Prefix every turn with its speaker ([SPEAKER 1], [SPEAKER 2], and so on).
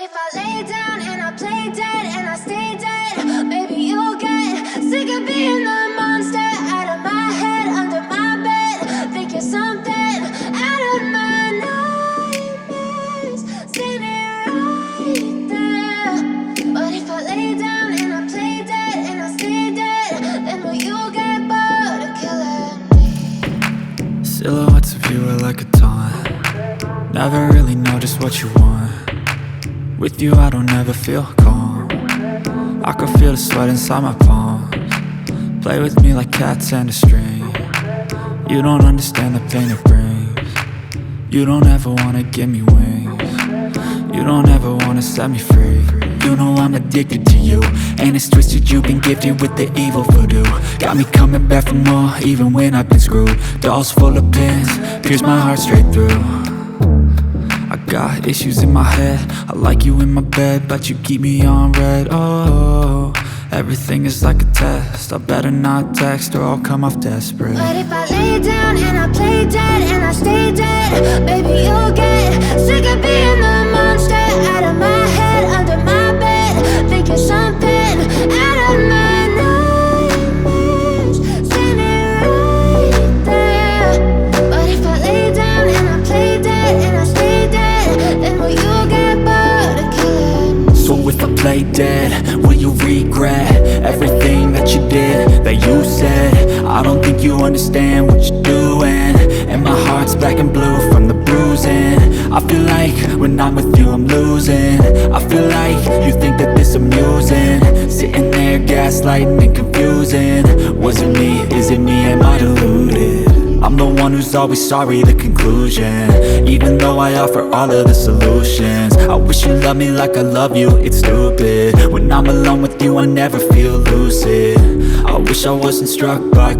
[SPEAKER 1] if I lay down and I play dead and I stay dead, maybe you'll get sick of being the monster out of my head, under my bed. Think you're something out of my nightmares, standing right there. But if I lay down and I play dead and I stay dead, then will you get bored of killing me?
[SPEAKER 2] Silhouettes of you are like a taunt. Never really know just what you want. With you I don't ever feel calm. I can feel the sweat inside my palms. Play with me like cats and a string. You don't understand the pain it brings. You don't ever wanna give me wings. You don't ever wanna set me free. You know I'm addicted to you, and it's twisted, you've been gifted with the evil voodoo. Got me coming back for more, even when I've been screwed. Dolls full of pins, pierce my heart straight through. I got issues in my head, I like you in my bed, but you keep me on red. Oh, everything is like a test, I better not text or I'll come off desperate.
[SPEAKER 1] But if I lay down and I play dead and I stay dead, baby you'll get sick of being the monster out of my head, under my bed. Think you're something out of my nightmares, standing right there. But if I lay down and I play dead and I stay dead, then will you get bored of killing me?
[SPEAKER 2] So if I play dead, will you regret everything that you did, that you said? I don't think you understand what you're doing, and my heart's black and blue from the bruising. I feel like when I'm with you I'm losing. I feel like you think that this amusing, sitting there gaslighting and confusing. Was it me? Is it me? Am I deluded? I'm the one who's always sorry, the conclusion, even though I offer all of the solutions. I wish you loved me like I love you, it's stupid. When I'm alone with you I never feel lucid. I wish I wasn't struck by